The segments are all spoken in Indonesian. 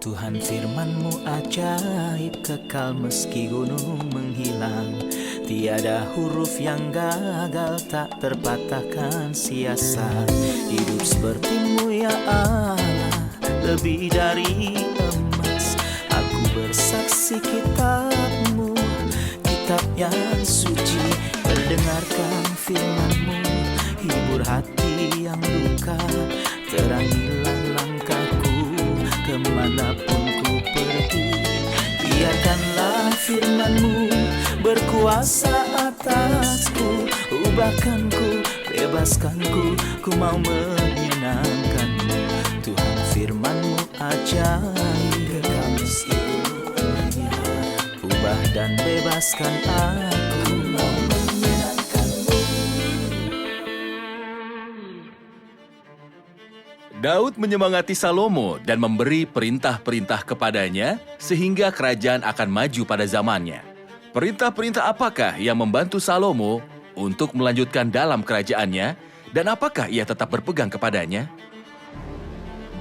Tuhan firman-Mu ajaib, kekal meski gunung menghilang. Tiada huruf yang gagal, tak terpatahkan siasat. Hidup seperti-Mu ya Allah, lebih dari emas. Aku bersaksi kitab-Mu, kitab yang suci. Terdengarkan firman-Mu, hibur hati yang luka. Terangilah langkahku kemanapun ku pergi. Biarkanlah firman-Mu berkuasa atasku. Ubahkanku, bebaskanku, ku mau menyenangkan-Mu. Tuhan firman-Mu ajaib, kekal meski gunung. Ubah dan bebaskan aku, mau menyenangkan-Mu. Daud menyemangati Salomo dan memberi perintah-perintah kepadanya sehingga kerajaan akan maju pada zamannya. Perintah-perintah apakah yang membantu Salomo untuk melanjutkan dalam kerajaannya dan apakah ia tetap berpegang kepadanya?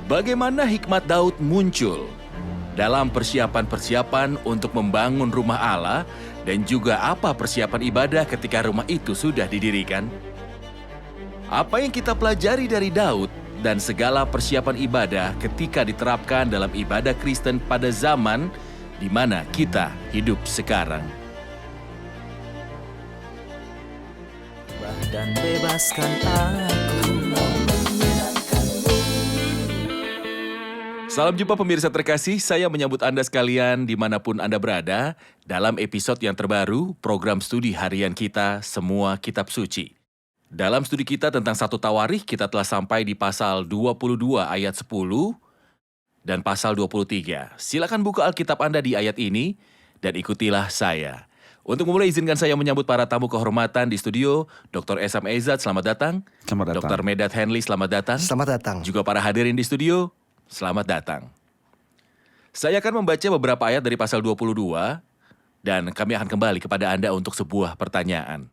Bagaimana hikmat Daud muncul dalam persiapan-persiapan untuk membangun rumah Allah dan juga apa persiapan ibadah ketika rumah itu sudah didirikan? Apa yang kita pelajari dari Daud dan segala persiapan ibadah ketika diterapkan dalam ibadah Kristen pada zaman di mana kita hidup sekarang? Ubah dan bebaskan aku, mau menyenangkan-Mu. Salam jumpa pemirsa terkasih, saya menyambut Anda sekalian dimanapun Anda berada dalam episode yang terbaru program studi harian kita Semua Kitab Suci. Dalam studi kita tentang satu Tawarikh, kita telah sampai di pasal 22 ayat 10 dan pasal 23. Silakan buka Alkitab Anda di ayat ini dan ikutilah saya. Untuk memulai, izinkan saya menyambut para tamu kehormatan di studio. Dr. Esam Ezat, selamat datang. Selamat datang. Dr. Medat Henley, selamat datang. Selamat datang. Juga para hadirin di studio, selamat datang. Saya akan membaca beberapa ayat dari pasal 22 dan kami akan kembali kepada Anda untuk sebuah pertanyaan.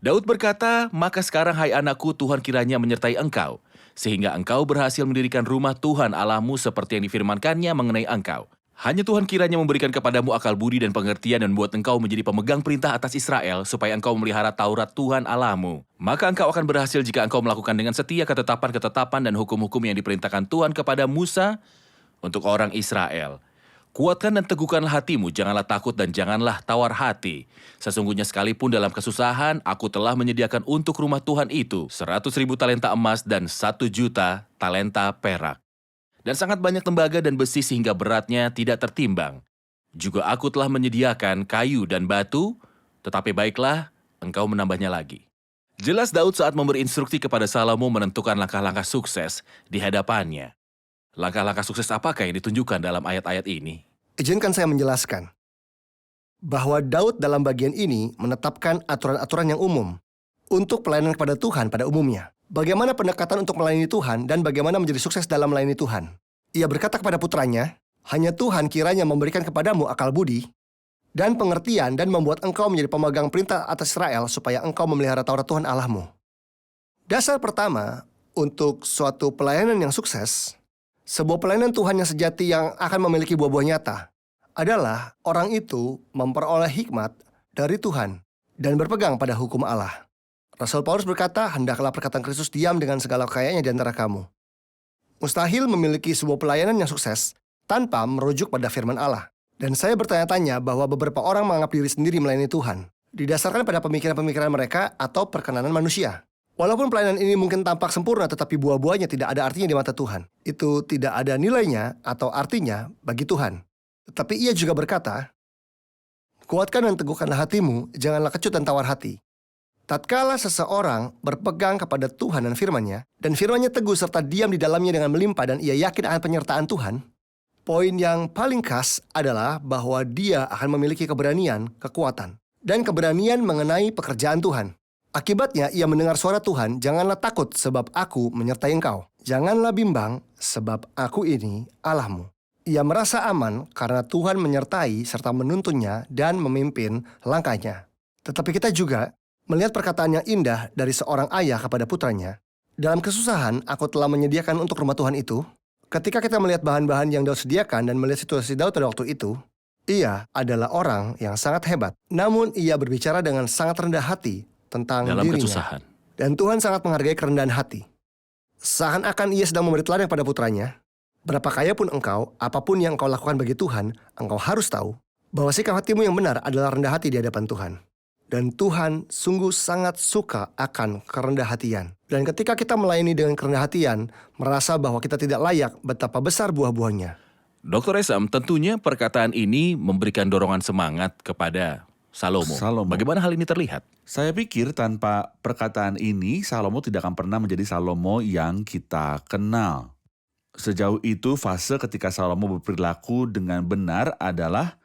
Daud berkata, "Maka sekarang hai anakku, Tuhan kiranya menyertai engkau, sehingga engkau berhasil mendirikan rumah Tuhan Allahmu seperti yang difirmankannya mengenai engkau. Hanya Tuhan kiranya memberikan kepadamu akal budi dan pengertian dan membuat engkau menjadi pemegang perintah atas Israel, supaya engkau memelihara Taurat Tuhan Allahmu. Maka engkau akan berhasil jika engkau melakukan dengan setia ketetapan-ketetapan dan hukum-hukum yang diperintahkan Tuhan kepada Musa untuk orang Israel. Kuatkan dan teguhkanlah hatimu, janganlah takut dan janganlah tawar hati. Sesungguhnya sekalipun dalam kesusahan, aku telah menyediakan untuk rumah Tuhan itu 100.000 talenta emas dan 1.000.000 talenta perak. Dan sangat banyak tembaga dan besi sehingga beratnya tidak tertimbang. Juga aku telah menyediakan kayu dan batu, tetapi baiklah engkau menambahnya lagi." Jelas Daud saat memberi instruksi kepada Salomo menentukan langkah-langkah sukses di hadapannya. Langkah-langkah sukses apakah yang ditunjukkan dalam ayat-ayat ini? Izinkan saya menjelaskan bahwa Daud dalam bagian ini menetapkan aturan-aturan yang umum untuk pelayanan kepada Tuhan pada umumnya. Bagaimana pendekatan untuk melayani Tuhan dan bagaimana menjadi sukses dalam melayani Tuhan. Ia berkata kepada putranya, "Hanya Tuhan kiranya memberikan kepadamu akal budi dan pengertian dan membuat engkau menjadi pemegang perintah atas Israel supaya engkau memelihara Taurat Tuhan Allahmu." Dasar pertama untuk suatu pelayanan yang sukses, sebuah pelayanan Tuhan yang sejati yang akan memiliki buah-buah nyata adalah orang itu memperoleh hikmat dari Tuhan dan berpegang pada hukum Allah. Rasul Paulus berkata, "Hendaklah perkataan Kristus diam dengan segala kekayaannya di antara kamu." Mustahil memiliki sebuah pelayanan yang sukses tanpa merujuk pada firman Allah. Dan saya bertanya-tanya bahwa beberapa orang menganggap diri sendiri melayani Tuhan didasarkan pada pemikiran-pemikiran mereka atau perkenanan manusia. Walaupun pelayanan ini mungkin tampak sempurna, tetapi buah-buahnya tidak ada artinya di mata Tuhan. Itu tidak ada nilainya atau artinya bagi Tuhan. Tetapi ia juga berkata, "Kuatkan dan teguhkanlah hatimu, janganlah kecut dan tawar hati." Tatkala seseorang berpegang kepada Tuhan dan firman-Nya, dan firman-Nya teguh serta diam di dalamnya dengan melimpah dan ia yakin akan penyertaan Tuhan, poin yang paling khas adalah bahwa dia akan memiliki keberanian, kekuatan, dan keberanian mengenai pekerjaan Tuhan. Akibatnya, ia mendengar suara Tuhan, "Janganlah takut sebab aku menyertai engkau. Janganlah bimbang sebab aku ini Allahmu." Ia merasa aman karena Tuhan menyertai serta menuntunnya dan memimpin langkahnya. Tetapi kita juga melihat perkataan yang indah dari seorang ayah kepada putranya. "Dalam kesusahan, aku telah menyediakan untuk rumah Tuhan itu Ketika kita melihat bahan-bahan yang Daud sediakan dan melihat situasi Daud pada waktu itu, ia adalah orang yang sangat hebat. Namun ia berbicara dengan sangat rendah hati tentang Dalam dirinya. kesusahan. Dan Tuhan sangat menghargai kerendahan hati. Seakan-akan ia sedang memberi teladan pada putranya. Berapa kaya pun engkau, apapun yang engkau lakukan bagi Tuhan, engkau harus tahu bahwa sikap hatimu yang benar adalah rendah hati di hadapan Tuhan. Dan Tuhan sungguh sangat suka akan kerendah hatian. Dan ketika kita melayani dengan kerendah hatian, merasa bahwa kita tidak layak, betapa besar buah-buahnya. Dr. Esam, tentunya perkataan ini memberikan dorongan semangat kepada Salomo. Bagaimana hal ini terlihat? Saya pikir tanpa perkataan ini, Salomo tidak akan pernah menjadi Salomo yang kita kenal. Sejauh itu, fase ketika Salomo berperilaku dengan benar adalah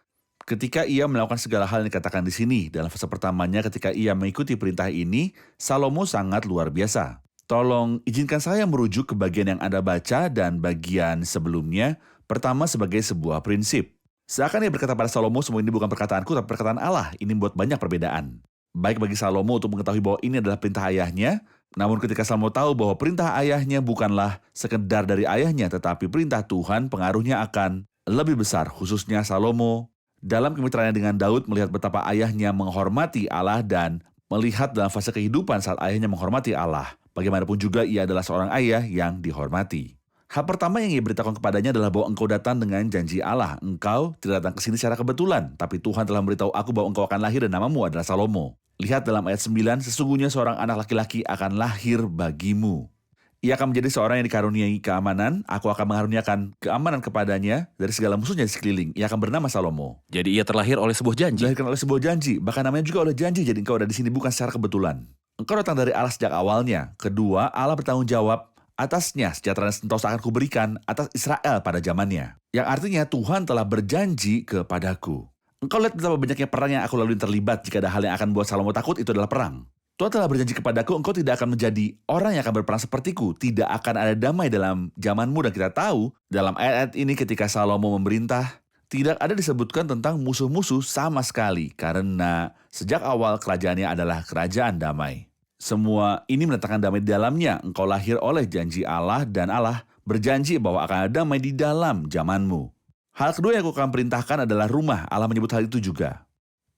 ketika ia melakukan segala hal yang dikatakan di sini. Dalam fase pertamanya ketika ia mengikuti perintah ini, Salomo sangat luar biasa. Tolong izinkan saya merujuk ke bagian yang Anda baca dan bagian sebelumnya, pertama sebagai sebuah prinsip. Seakan ia berkata pada Salomo, semua ini bukan perkataanku tapi perkataan Allah. Ini membuat banyak perbedaan. Baik bagi Salomo untuk mengetahui bahwa ini adalah perintah ayahnya, namun ketika Salomo tahu bahwa perintah ayahnya bukanlah sekedar dari ayahnya, tetapi perintah Tuhan, pengaruhnya akan lebih besar, khususnya Salomo dalam kemitraannya dengan Daud melihat betapa ayahnya menghormati Allah dan melihat dalam fase kehidupan saat ayahnya menghormati Allah. Bagaimanapun juga ia adalah seorang ayah yang dihormati. Hal pertama yang ia beritahukan kepadanya adalah bahwa engkau datang dengan janji Allah. Engkau tidak datang ke sini secara kebetulan, tapi Tuhan telah memberitahu aku bahwa engkau akan lahir dan namamu adalah Salomo. Lihat dalam ayat 9, sesungguhnya seorang anak laki-laki akan lahir bagimu. Ia akan menjadi seorang yang dikaruniai keamanan. Aku akan mengaruniakan keamanan kepadanya dari segala musuhnya di sekeliling. Ia akan bernama Salomo. Jadi ia terlahir oleh sebuah janji. Dilahirkan oleh sebuah janji. Bahkan namanya juga oleh janji. Jadi engkau ada di sini bukan secara kebetulan. Engkau datang dari Allah sejak awalnya. Kedua, Allah bertanggung jawab atasnya. Sejahtera dan sentosa akan kuberikan atas Israel pada zamannya. Yang artinya Tuhan telah berjanji kepadaku. Engkau lihat betapa banyaknya perang yang aku lalui terlibat. Jika ada hal yang akan membuat Salomo takut, itu adalah perang. Tuhan telah berjanji kepadaku, engkau tidak akan menjadi orang yang akan berperang sepertiku. Tidak akan ada damai dalam zamanmu. Dan kita tahu, dalam ayat-ayat ini ketika Salomo memerintah, tidak ada disebutkan tentang musuh-musuh sama sekali. Karena sejak awal kerajaannya adalah kerajaan damai. Semua ini mendatangkan damai di dalamnya. Engkau lahir oleh janji Allah dan Allah berjanji bahwa akan ada damai di dalam zamanmu. Hal kedua yang aku akan perintahkan adalah rumah. Allah menyebut hal itu juga.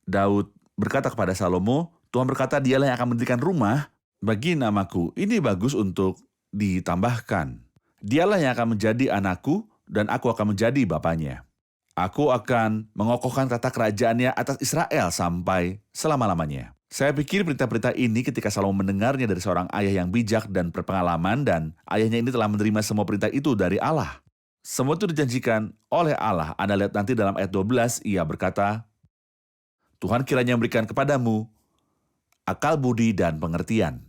Daud berkata kepada Salomo, Tuhan berkata dialah yang akan mendirikan rumah bagi namaku. Ini bagus untuk ditambahkan. Dialah yang akan menjadi anakku dan aku akan menjadi bapaknya. Aku akan mengokohkan tata kerajaannya atas Israel sampai selama-lamanya. Saya pikir perintah-perintah ini ketika Salomo mendengarnya dari seorang ayah yang bijak dan berpengalaman dan ayahnya ini telah menerima semua perintah itu dari Allah. Semua itu dijanjikan oleh Allah. Anda lihat nanti dalam ayat 12, ia berkata, Tuhan kiranya memberikan kepadamu akal budi dan pengertian.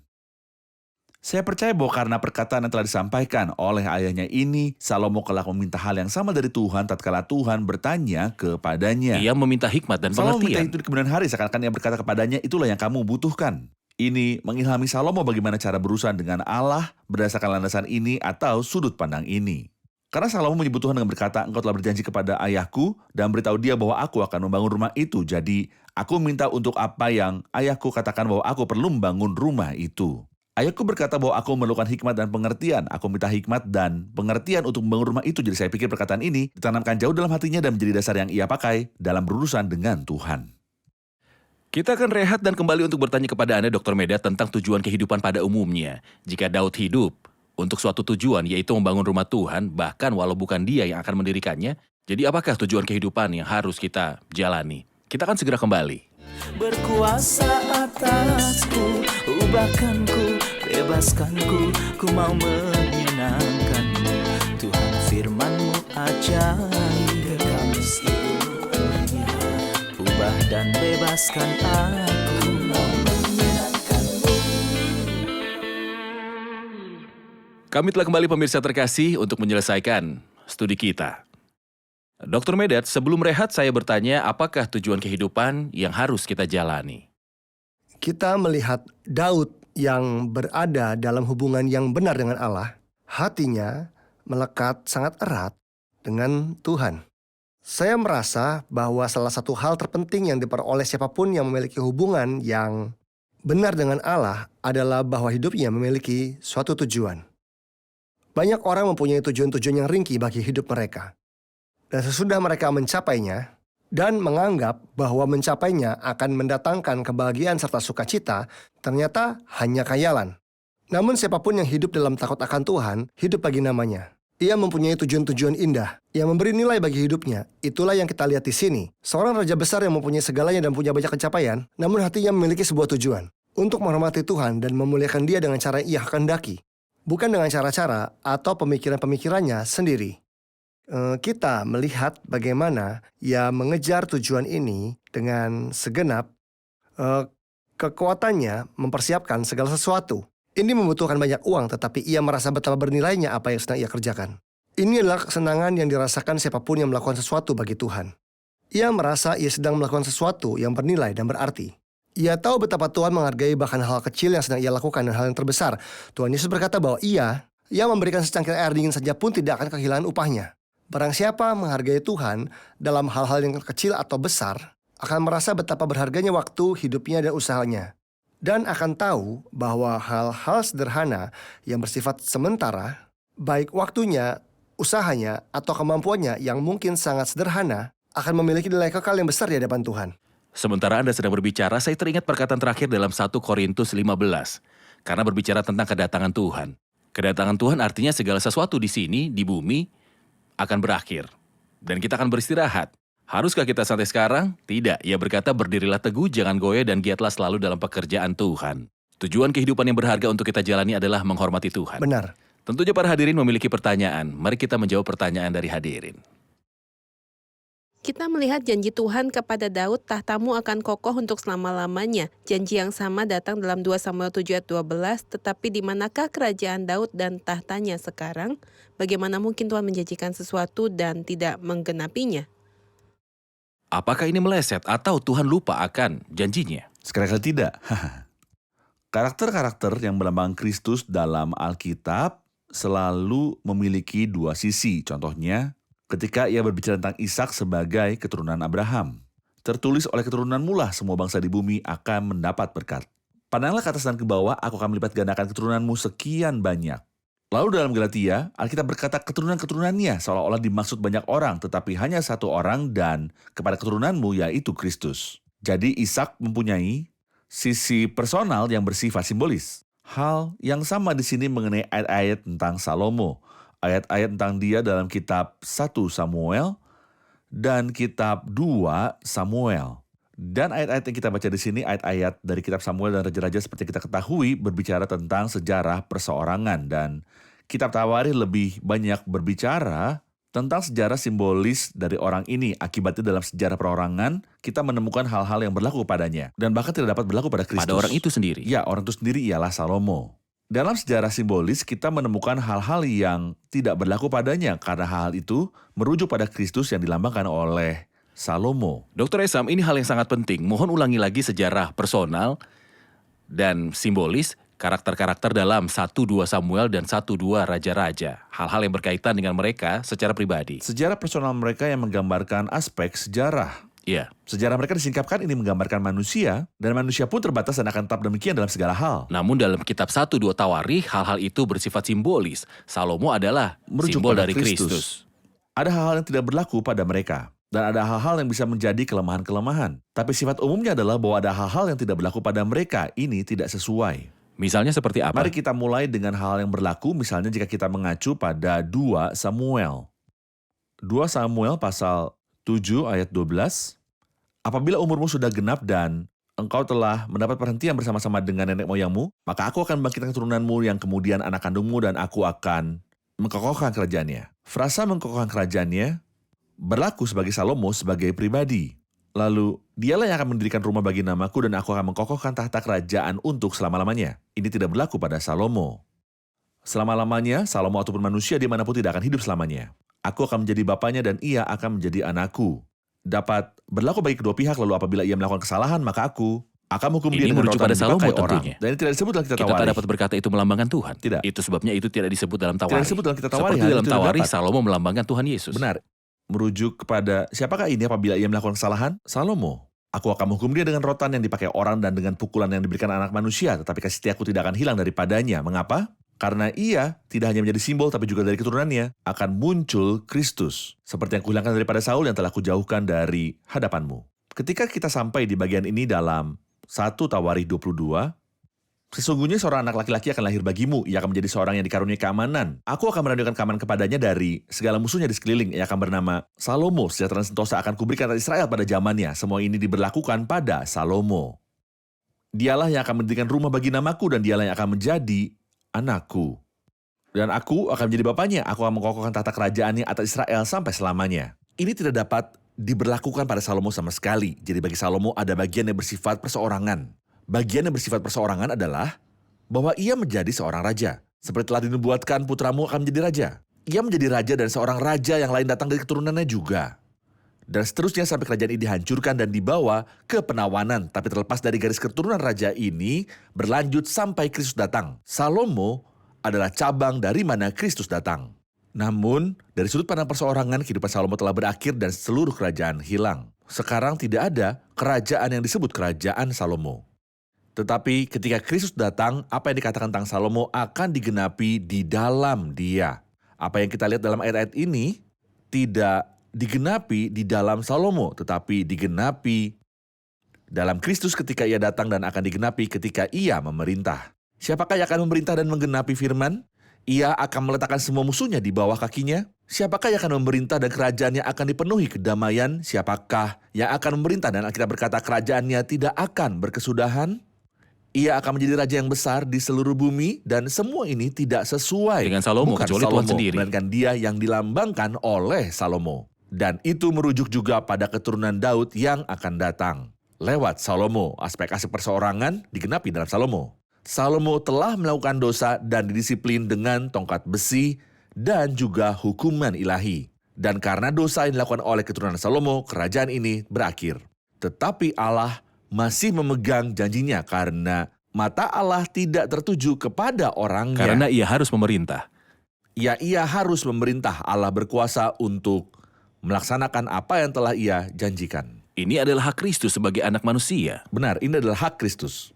Saya percaya bahwa karena perkataan yang telah disampaikan oleh ayahnya ini, Salomo kelak meminta hal yang sama dari Tuhan tatkala Tuhan bertanya kepadanya. Ia meminta hikmat dan Salomo meminta pengertian. itu di kemudian hari, seakan-akan ia berkata kepadanya, itulah yang kamu butuhkan. Ini mengilhami Salomo bagaimana cara berurusan dengan Allah berdasarkan landasan ini atau sudut pandang ini. Karena Salomo menyebut Tuhan dengan berkata, engkau telah berjanji kepada ayahku dan beritahu dia bahwa aku akan membangun rumah itu. Jadi, aku minta untuk apa yang ayahku katakan bahwa aku perlu membangun rumah itu. Ayahku berkata bahwa aku memerlukan hikmat dan pengertian. Aku minta hikmat dan pengertian untuk membangun rumah itu. Jadi saya pikir perkataan ini ditanamkan jauh dalam hatinya dan menjadi dasar yang ia pakai dalam berurusan dengan Tuhan. Kita akan rehat dan kembali untuk bertanya kepada Anda, Dr. Medat, tentang tujuan kehidupan pada umumnya. Jika Daud hidup untuk suatu tujuan, yaitu membangun rumah Tuhan, bahkan walau bukan dia yang akan mendirikannya, jadi apakah tujuan kehidupan yang harus kita jalani? Kita akan segera kembali. Berkuasa atasku, ubahkanku, bebaskanku, ku mau menyenangkanmu. Tuhan firman-Mu ajaib, kekal seluruhnya. Ubah dan bebaskan aku, mau menyenangkanmu. Kami telah kembali pemirsa terkasih untuk menyelesaikan studi kita. Dr. Medat, sebelum rehat saya bertanya apakah tujuan kehidupan yang harus kita jalani? Kita melihat Daud yang berada dalam hubungan yang benar dengan Allah, hatinya melekat sangat erat dengan Tuhan. Saya merasa bahwa salah satu hal terpenting yang diperoleh siapapun yang memiliki hubungan yang benar dengan Allah adalah bahwa hidupnya memiliki suatu tujuan. Banyak orang mempunyai tujuan-tujuan yang ringkih bagi hidup mereka. Dan sesudah mereka mencapainya, dan menganggap bahwa mencapainya akan mendatangkan kebahagiaan serta sukacita, ternyata hanya khayalan. Namun siapapun yang hidup dalam takut akan Tuhan, hidup bagi namanya. Ia mempunyai tujuan-tujuan indah yang memberi nilai bagi hidupnya. Itulah yang kita lihat di sini. Seorang raja besar yang mempunyai segalanya dan punya banyak pencapaian, namun hatinya memiliki sebuah tujuan. Untuk menghormati Tuhan dan memuliakan Dia dengan cara yang ia kehendaki. Bukan dengan cara-cara atau pemikiran-pemikirannya sendiri. Kita melihat bagaimana ia mengejar tujuan ini dengan segenap kekuatannya mempersiapkan segala sesuatu. Ini membutuhkan banyak uang, tetapi ia merasa betapa bernilainya apa yang sedang ia kerjakan. Ini adalah kesenangan yang dirasakan siapapun yang melakukan sesuatu bagi Tuhan. Ia merasa ia sedang melakukan sesuatu yang bernilai dan berarti. Ia tahu betapa Tuhan menghargai bahkan hal kecil yang sedang ia lakukan dan hal yang terbesar. Tuhan Yesus berkata bahwa ia memberikan secangkir air dingin saja pun tidak akan kehilangan upahnya. Barang siapa menghargai Tuhan dalam hal-hal yang kecil atau besar, akan merasa betapa berharganya waktu, hidupnya, dan usahanya. Dan akan tahu bahwa hal-hal sederhana yang bersifat sementara, baik waktunya, usahanya, atau kemampuannya yang mungkin sangat sederhana, akan memiliki nilai kekal yang besar di hadapan Tuhan. Sementara Anda sedang berbicara, saya teringat perkataan terakhir dalam 1 Korintus 15. Karena berbicara tentang kedatangan Tuhan. Kedatangan Tuhan artinya segala sesuatu di sini, di bumi, akan berakhir. Dan kita akan beristirahat. Haruskah kita santai sekarang? Tidak. Ia berkata, berdirilah teguh, jangan goyah, dan giatlah selalu dalam pekerjaan Tuhan. Tujuan kehidupan yang berharga untuk kita jalani adalah menghormati Tuhan. Benar. Tentunya para hadirin memiliki pertanyaan. Mari kita menjawab pertanyaan dari hadirin. Kita melihat janji Tuhan kepada Daud, tahtamu akan kokoh untuk selama-lamanya. Janji yang sama datang dalam 2 Samuel 7 ayat 12, tetapi di manakah kerajaan Daud dan tahtanya sekarang? Bagaimana mungkin Tuhan menjanjikan sesuatu dan tidak menggenapinya? Apakah ini meleset atau Tuhan lupa akan janjinya? Sekali-kali tidak. Karakter-karakter yang melambangkan Kristus dalam Alkitab selalu memiliki dua sisi. Contohnya, ketika ia berbicara tentang Ishak sebagai keturunan Abraham. Tertulis oleh keturunanmu lah semua bangsa di bumi akan mendapat berkat. Pandanglah ke atas dan ke bawah, aku akan melipat gandakan keturunanmu sekian banyak. Lalu dalam Galatia, Alkitab berkata keturunan-keturunannya seolah-olah dimaksud banyak orang, tetapi hanya satu orang dan kepada keturunanmu yaitu Kristus. Jadi Ishak mempunyai sisi personal yang bersifat simbolis. Hal yang sama di sini mengenai ayat-ayat tentang Salomo. Ayat-ayat tentang dia dalam kitab 1 Samuel dan kitab 2 Samuel. Dan ayat-ayat yang kita baca di sini, ayat-ayat dari kitab Samuel dan Raja-Raja seperti kita ketahui berbicara tentang sejarah perseorangan. Dan kitab Tawarikh lebih banyak berbicara tentang sejarah simbolis dari orang ini. Akibatnya dalam sejarah perorangan, kita menemukan hal-hal yang berlaku padanya. Dan bahkan tidak dapat berlaku pada Kristus. Pada orang itu sendiri. Ya, orang itu sendiri ialah Salomo. Dalam sejarah simbolis, kita menemukan hal-hal yang tidak berlaku padanya. Karena hal itu merujuk pada Kristus yang dilambangkan oleh Salomo. Dr. Esam, ini hal yang sangat penting. Mohon ulangi lagi sejarah personal dan simbolis karakter-karakter dalam 1-2 Samuel dan 1-2 Raja-Raja. Hal-hal yang berkaitan dengan mereka secara pribadi. Sejarah personal mereka yang menggambarkan aspek sejarah. Iya. Sejarah mereka disingkapkan ini menggambarkan manusia, dan manusia pun terbatas dan akan tetap demikian dalam segala hal. Namun dalam kitab 1-2 Tawarikh, hal-hal itu bersifat simbolis. Salomo adalah Merujuk simbol pada dari Kristus. Ada hal-hal yang tidak berlaku pada mereka. Dan ada hal-hal yang bisa menjadi kelemahan-kelemahan. Tapi sifat umumnya adalah bahwa ada hal-hal yang tidak berlaku pada mereka. Ini tidak sesuai. Misalnya seperti apa? Mari kita mulai dengan hal yang berlaku, misalnya jika kita mengacu pada 2 Samuel. 2 Samuel pasal 7 ayat 12. Apabila umurmu sudah genap dan engkau telah mendapat perhentian bersama-sama dengan nenek moyangmu, maka aku akan membangkitkan keturunanmu yang kemudian anak kandungmu dan aku akan mengkokohkan kerajaannya. Frasa mengkokohkan kerajaannya berlaku sebagai Salomo sebagai pribadi. Lalu, dialah yang akan mendirikan rumah bagi namaku dan aku akan mengkokohkan tahta kerajaan untuk selama-lamanya. Ini tidak berlaku pada Salomo. Selama-lamanya, Salomo ataupun manusia dimanapun tidak akan hidup selamanya. Aku akan menjadi bapaknya dan ia akan menjadi anakku. Dapat berlaku bagi kedua pihak, lalu apabila ia melakukan kesalahan, maka aku akan menghukum dia Ini dengan merujuk rotan pada Salomo dipakai orang. tentunya. Dan ini tidak disebut dalam kitab Kita tak Tawarikh. dapat berkata itu melambangkan Tuhan. Tidak. Itu sebabnya itu tidak disebut dalam Tidak Tawarikh. disebut dalam kitab Tawarikh. Seperti hal dalam itu tidak Tawarikh, dapat. Salomo melambangkan Tuhan Yesus. Benar. Merujuk kepada siapakah ini apabila ia melakukan kesalahan? Salomo. Aku akan menghukum dia dengan rotan yang dipakai orang dan dengan pukulan yang diberikan anak manusia, tetapi kasih setiaku tidak akan hilang daripadanya. Mengapa? Karena ia tidak hanya menjadi simbol tapi juga dari keturunannya akan muncul Kristus. Seperti yang kuhilangkan daripada Saul yang telah kujauhkan dari hadapanmu. Ketika kita sampai di bagian ini dalam 1 Tawarikh 22, sesungguhnya seorang anak laki-laki akan lahir bagimu. Ia akan menjadi seorang yang dikaruniai keamanan. Aku akan menandakan keamanan kepadanya dari segala musuhnya di sekeliling. Ia akan bernama Salomo. Sejahtera dan sentosa akan kuberikan atas Israel pada zamannya. Semua ini diberlakukan pada Salomo. Dialah yang akan mendirikan rumah bagi namaku dan dialah yang akan menjadi anakku. Dan aku akan menjadi bapaknya. Aku akan mengokohkan tahta kerajaannya atas Israel sampai selamanya. Ini tidak dapat diberlakukan pada Salomo sama sekali. Jadi bagi Salomo ada bagian yang bersifat perseorangan. Bagian yang bersifat perseorangan adalah bahwa ia menjadi seorang raja. Seperti telah dinubuatkan, putramu akan menjadi raja. Ia menjadi raja dan seorang raja yang lain datang dari keturunannya juga. Dan seterusnya sampai kerajaan ini dihancurkan dan dibawa ke penawanan. Tapi terlepas dari garis keturunan raja ini, berlanjut sampai Kristus datang. Salomo adalah cabang dari mana Kristus datang. Namun, dari sudut pandang perseorangan, kehidupan Salomo telah berakhir dan seluruh kerajaan hilang. Sekarang tidak ada kerajaan yang disebut kerajaan Salomo. Tetapi ketika Kristus datang, apa yang dikatakan tentang Salomo akan digenapi di dalam dia. Apa yang kita lihat dalam ayat-ayat ini tidak digenapi di dalam Salomo, tetapi digenapi dalam Kristus ketika ia datang dan akan digenapi ketika ia memerintah. Siapakah yang akan memerintah dan menggenapi firman? Ia akan meletakkan semua musuhnya di bawah kakinya. Siapakah yang akan memerintah dan kerajaannya akan dipenuhi kedamaian? Siapakah yang akan memerintah dan kita berkata kerajaannya tidak akan berkesudahan? Ia akan menjadi raja yang besar di seluruh bumi dan semua ini tidak sesuai dengan Salomo, bukan kecuali Tuhan sendiri. Melainkan dia yang dilambangkan oleh Salomo. Dan itu merujuk juga pada keturunan Daud yang akan datang. Lewat Salomo, aspek-aspek perseorangan digenapi dalam Salomo. Salomo telah melakukan dosa dan didisiplin dengan tongkat besi dan juga hukuman ilahi. Dan karena dosa yang dilakukan oleh keturunan Salomo, kerajaan ini berakhir. Tetapi Allah masih memegang janjinya karena mata Allah tidak tertuju kepada orangnya. Karena ia harus memerintah. Ia harus memerintah. Allah berkuasa untuk melaksanakan apa yang telah ia janjikan. Ini adalah hak Kristus sebagai anak manusia. Benar, ini adalah hak Kristus.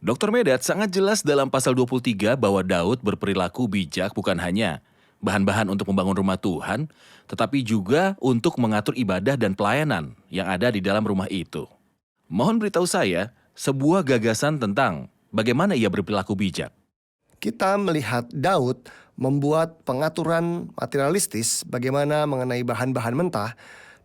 Dr. Medat sangat jelas dalam pasal 23 bahwa Daud berperilaku bijak bukan hanya bahan-bahan untuk membangun rumah Tuhan, tetapi juga untuk mengatur ibadah dan pelayanan yang ada di dalam rumah itu. Mohon beritahu saya sebuah gagasan tentang bagaimana ia berperilaku bijak. Kita melihat Daud membuat pengaturan materialistis bagaimana mengenai bahan-bahan mentah,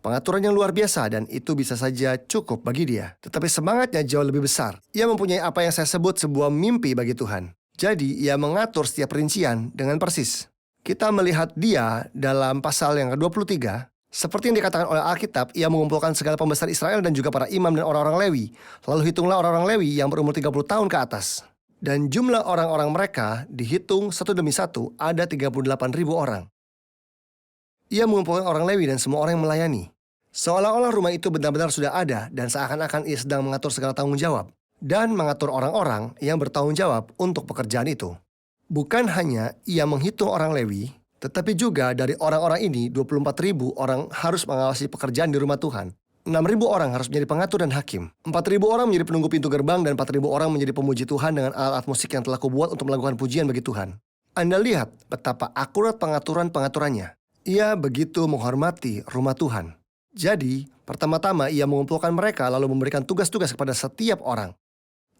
pengaturan yang luar biasa dan itu bisa saja cukup bagi dia. Tetapi semangatnya jauh lebih besar. Ia mempunyai apa yang saya sebut sebuah mimpi bagi Tuhan. Jadi ia mengatur setiap rincian dengan persis. Kita melihat dia dalam pasal yang ke-23, seperti yang dikatakan oleh Alkitab, ia mengumpulkan segala pembesar Israel dan juga para imam dan orang-orang Lewi. Lalu hitunglah orang-orang Lewi yang berumur 30 tahun ke atas. Dan jumlah orang-orang mereka dihitung satu demi satu ada 38.000 orang. Ia mengumpulkan orang Lewi dan semua orang yang melayani. Seolah-olah rumah itu benar-benar sudah ada dan seakan-akan ia sedang mengatur segala tanggung jawab. Dan mengatur orang-orang yang bertanggung jawab untuk pekerjaan itu. Bukan hanya ia menghitung orang Lewi, tetapi juga dari orang-orang ini 24.000 orang harus mengawasi pekerjaan di rumah Tuhan. 6.000 orang harus menjadi pengatur dan hakim. 4.000 orang menjadi penunggu pintu gerbang dan 4.000 orang menjadi pemuji Tuhan dengan alat musik yang telah kubuat untuk melakukan pujian bagi Tuhan. Anda lihat betapa akurat pengaturannya. Ia begitu menghormati rumah Tuhan. Jadi, pertama-tama ia mengumpulkan mereka lalu memberikan tugas-tugas kepada setiap orang.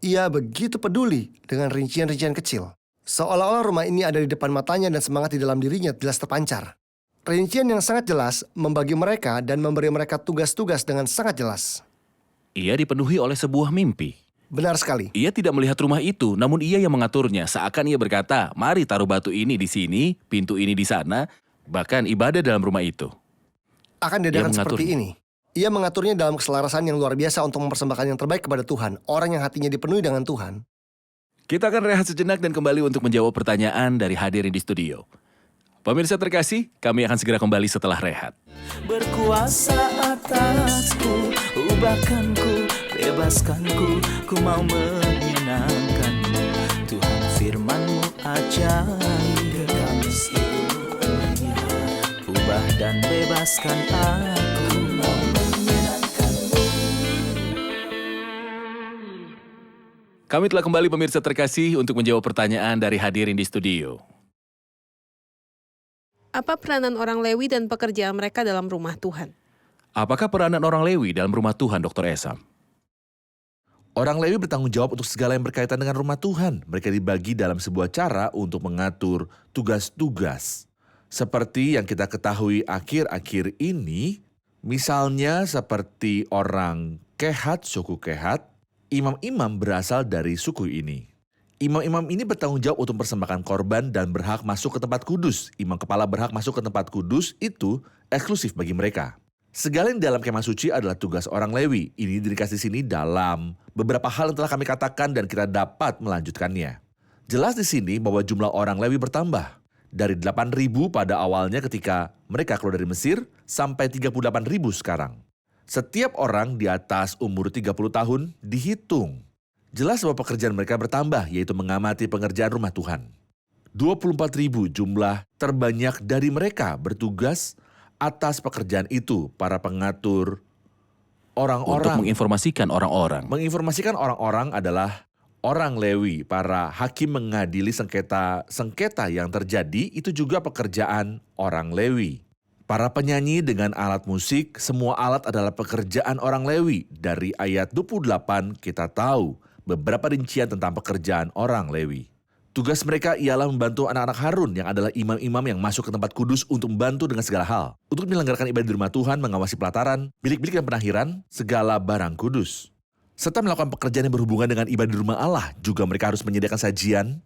Ia begitu peduli dengan rincian-rincian kecil. Seolah-olah rumah ini ada di depan matanya dan semangat di dalam dirinya jelas terpancar. Rincian yang sangat jelas membagi mereka dan memberi mereka tugas-tugas dengan sangat jelas. Ia dipenuhi oleh sebuah mimpi. Benar sekali. Ia tidak melihat rumah itu, namun ia yang mengaturnya. Seakan ia berkata, mari taruh batu ini di sini, pintu ini di sana, bahkan ibadah dalam rumah itu. Akan diadakan seperti ini. Ia mengaturnya dalam keselarasan yang luar biasa untuk mempersembahkan yang terbaik kepada Tuhan. Orang yang hatinya dipenuhi dengan Tuhan. Kita akan rehat sejenak dan kembali untuk menjawab pertanyaan dari hadirin di studio. Pemirsa terkasih, kami akan segera kembali setelah rehat. Berkuasa atasku, ubahkanku, bebaskanku, ku mau menyenangkanmu. Tuhan firman-Mu ajaib, kami seluruhnya. Ubah dan bebaskan aku, mau menyenangkanmu. Kami telah kembali pemirsa terkasih untuk menjawab pertanyaan dari hadirin di studio. Apa peranan orang Lewi dan pekerjaan mereka dalam rumah Tuhan? Apakah peranan orang Lewi dalam rumah Tuhan, Dr. Esam? Orang Lewi bertanggung jawab untuk segala yang berkaitan dengan rumah Tuhan. Mereka dibagi dalam sebuah cara untuk mengatur tugas-tugas. Seperti yang kita ketahui akhir-akhir ini, misalnya seperti orang Kehat, suku Kehat, imam-imam berasal dari suku ini. Imam-imam ini bertanggung jawab untuk mempersembahkan korban dan berhak masuk ke tempat kudus. Imam kepala berhak masuk ke tempat kudus itu eksklusif bagi mereka. Segala yang dalam kemah suci adalah tugas orang Lewi. Ini diringkas di sini dalam beberapa hal yang telah kami katakan dan kita dapat melanjutkannya. Jelas di sini bahwa jumlah orang Lewi bertambah. Dari 8.000 pada awalnya ketika mereka keluar dari Mesir sampai 38.000 sekarang. Setiap orang di atas umur 30 tahun dihitung. Jelas bahwa pekerjaan mereka bertambah, yaitu mengamati pengerjaan rumah Tuhan. 24.000 jumlah terbanyak dari mereka bertugas atas pekerjaan itu, para pengatur orang-orang. Untuk menginformasikan orang-orang. Menginformasikan orang-orang adalah orang Lewi, para hakim mengadili sengketa yang terjadi, itu juga pekerjaan orang Lewi. Para penyanyi dengan alat musik, semua alat adalah pekerjaan orang Lewi. Dari ayat 28 kita tahu beberapa rincian tentang pekerjaan orang Lewi. Tugas mereka ialah membantu anak-anak Harun yang adalah imam-imam yang masuk ke tempat kudus untuk membantu dengan segala hal. Untuk menyelenggarakan ibadah di rumah Tuhan, mengawasi pelataran, bilik-bilik dan penahiran, segala barang kudus. Serta melakukan pekerjaan yang berhubungan dengan ibadah di rumah Allah. Juga mereka harus menyediakan sajian,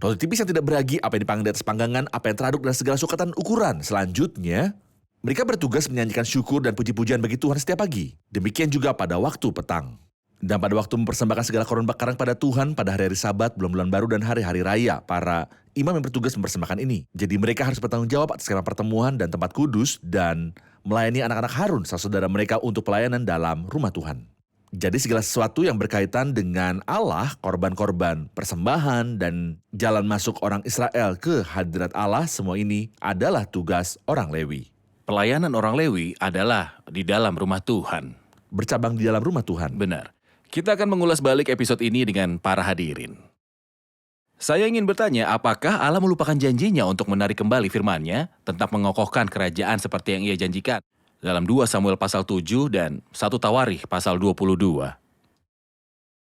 roti tipis yang tidak beragi, apa yang dipanggang di atas panggangan, apa yang teraduk dan segala sukatan ukuran. Selanjutnya, mereka bertugas menyanyikan syukur dan puji-pujian bagi Tuhan setiap pagi. Demikian juga pada waktu petang. Dan pada waktu mempersembahkan segala korban bakaran pada Tuhan pada hari-hari Sabat, bulan-bulan baru dan hari-hari raya, para imam yang bertugas mempersembahkan ini. Jadi mereka harus bertanggung jawab atas skema pertemuan dan tempat kudus dan melayani anak-anak Harun, saudara mereka untuk pelayanan dalam rumah Tuhan. Jadi segala sesuatu yang berkaitan dengan Allah, korban-korban, persembahan, dan jalan masuk orang Israel ke hadirat Allah, semua ini adalah tugas orang Lewi. Pelayanan orang Lewi adalah di dalam rumah Tuhan. Bercabang di dalam rumah Tuhan. Benar. Kita akan mengulas balik episode ini dengan para hadirin. Saya ingin bertanya, apakah Allah melupakan janjinya untuk menarik kembali firman-Nya tentang mengokohkan kerajaan seperti yang Ia janjikan? Dalam 2 Samuel pasal 7 dan 1 Tawarikh pasal 22.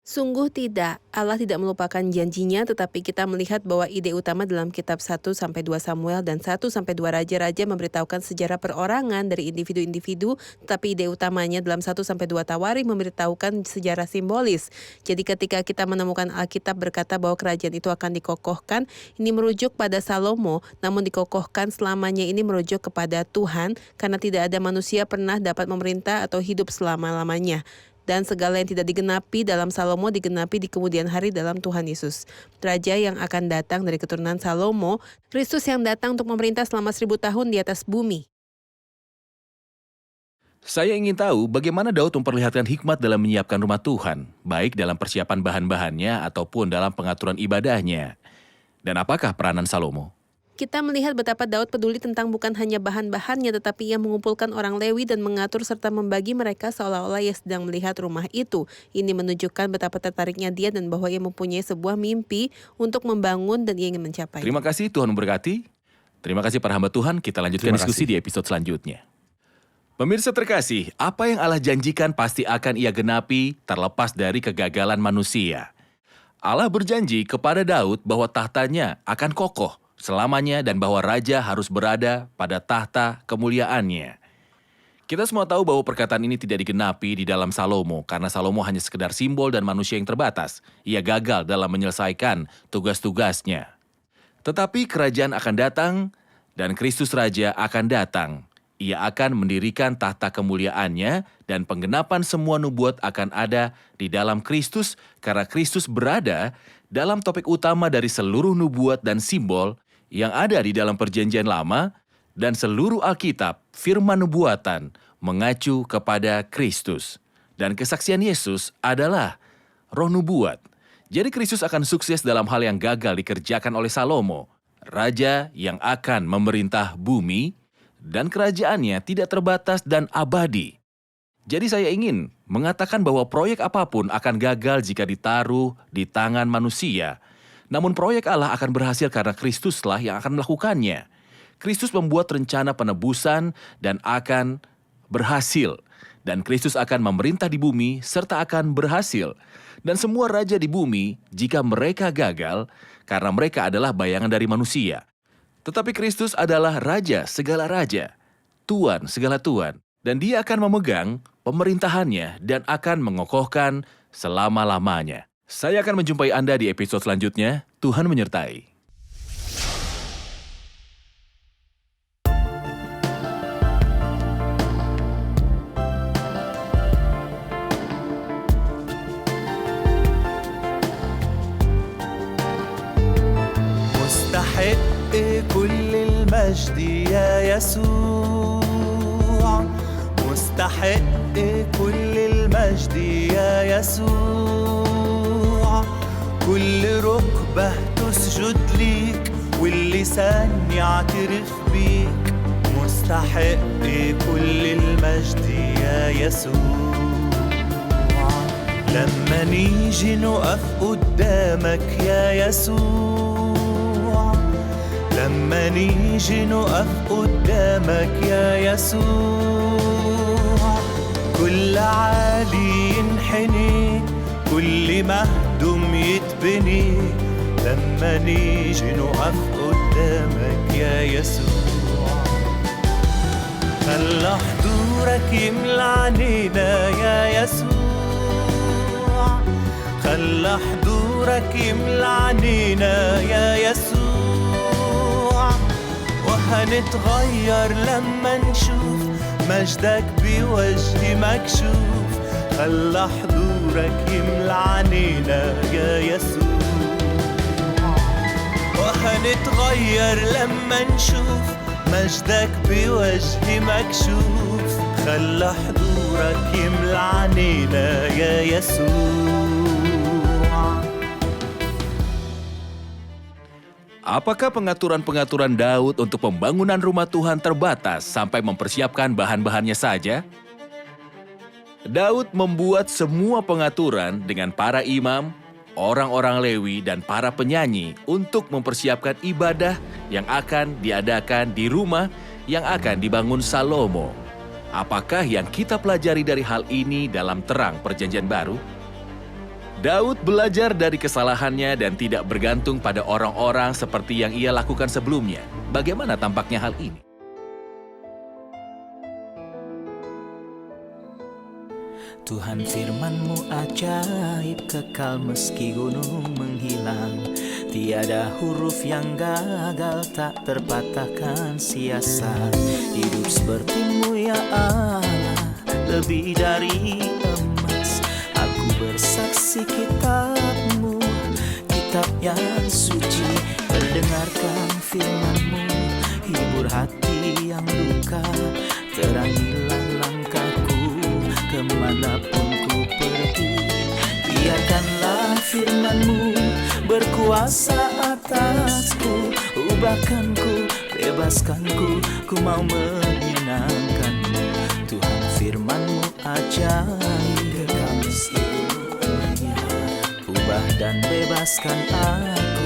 Sungguh tidak, Allah tidak melupakan janjinya, tetapi kita melihat bahwa ide utama dalam kitab 1-2 Samuel dan 1-2 Raja-Raja memberitahukan sejarah perorangan dari individu-individu, tetapi ide utamanya dalam 1-2 Tawarikh memberitahukan sejarah simbolis. Jadi ketika kita menemukan Alkitab berkata bahwa kerajaan itu akan dikokohkan, ini merujuk pada Salomo, namun dikokohkan selamanya ini merujuk kepada Tuhan, karena tidak ada manusia pernah dapat memerintah atau hidup selama-lamanya. Dan segala yang tidak digenapi dalam Salomo digenapi di kemudian hari dalam Tuhan Yesus. Raja yang akan datang dari keturunan Salomo, Kristus yang datang untuk memerintah selama 1000 tahun di atas bumi. Saya ingin tahu bagaimana Daud memperlihatkan hikmat dalam menyiapkan rumah Tuhan, baik dalam persiapan bahan-bahannya ataupun dalam pengaturan ibadahnya. Dan apakah peranan Salomo? Kita melihat betapa Daud peduli tentang bukan hanya bahan-bahannya, tetapi ia mengumpulkan orang Lewi dan mengatur serta membagi mereka seolah-olah ia sedang melihat rumah itu. Ini menunjukkan betapa tertariknya dia dan bahwa ia mempunyai sebuah mimpi untuk membangun dan ia ingin mencapai. Terima kasih, Tuhan memberkati. Terima kasih para hamba Tuhan, kita lanjutkan diskusi di episode selanjutnya. Pemirsa terkasih, apa yang Allah janjikan pasti akan Ia genapi terlepas dari kegagalan manusia. Allah berjanji kepada Daud bahwa tahtanya akan kokoh selamanya dan bahwa raja harus berada pada tahta kemuliaannya. Kita semua tahu bahwa perkataan ini tidak digenapi di dalam Salomo karena Salomo hanya sekedar simbol dan manusia yang terbatas. Ia gagal dalam menyelesaikan tugas-tugasnya. Tetapi kerajaan akan datang dan Kristus Raja akan datang. Ia akan mendirikan tahta kemuliaannya dan penggenapan semua nubuat akan ada di dalam Kristus karena Kristus berada dalam topik utama dari seluruh nubuat dan simbol yang ada di dalam Perjanjian Lama dan seluruh Alkitab, firman nubuatan mengacu kepada Kristus. Dan kesaksian Yesus adalah roh nubuat. Jadi Kristus akan sukses dalam hal yang gagal dikerjakan oleh Salomo, raja yang akan memerintah bumi dan kerajaannya tidak terbatas dan abadi. Jadi saya ingin mengatakan bahwa proyek apapun akan gagal jika ditaruh di tangan manusia. Namun proyek Allah akan berhasil karena Kristuslah yang akan melakukannya. Kristus membuat rencana penebusan dan akan berhasil. Dan Kristus akan memerintah di bumi serta akan berhasil. Dan semua raja di bumi, jika mereka gagal, karena mereka adalah bayangan dari manusia. Tetapi Kristus adalah Raja segala raja, Tuan segala tuan. Dan dia akan memegang pemerintahannya dan akan mengokohkan selama-lamanya. Saya akan menjumpai Anda di episode selanjutnya. Tuhan menyertai. مستحق كل المجد يا يسوع مستحق كل المجد يا يسوع كل ركبة تسجد ليك واللسان يعترف بيك مستحق كل المجد يا يسوع لما نيجي نقف قدامك يا يسوع لما نيجي نقف قدامك يا يسوع كل عالي ينحني كل مهدوم يتبني لما نيجي نقف قدامك يا يسوع خلى حضورك يملى عنينا يا يسوع خلى حضورك يملى عنينا يا يسوع وهنتغير لما نشوف مجدك بوجه مكشوف خلى حضورك يملى عنينا يا يسوع وهنتغير لما نشوف مجدك بوجه مكشوف خلى حضورك يملى عنينا يا يسوع Apakah pengaturan-pengaturan Daud untuk pembangunan rumah Tuhan terbatas sampai mempersiapkan bahan-bahannya saja? Daud membuat semua pengaturan dengan para imam, orang-orang Lewi, dan para penyanyi untuk mempersiapkan ibadah yang akan diadakan di rumah yang akan dibangun Salomo. Apakah yang kita pelajari dari hal ini dalam terang Perjanjian Baru? Daud belajar dari kesalahannya dan tidak bergantung pada orang-orang seperti yang ia lakukan sebelumnya. Bagaimana tampaknya hal ini? Tuhan firman-Mu ajaib kekal meski gunung menghilang Tiada huruf yang gagal tak terpatahkan sia-sia Hidup seperti-Mu ya Allah lebih dari emas Aku bersaksi kitab-Mu kitab yang suci Terdengarkan firman-Mu hibur hati yang luka Terangilah langkahku kemanapun ku pergi Biarkanlah firman-Mu berkuasa atasku Ubahkanku, bebaskanku, ku mau menyenangkan-Mu Tuhan firman-Mu ajaib kekal meski ubah dan bebaskan aku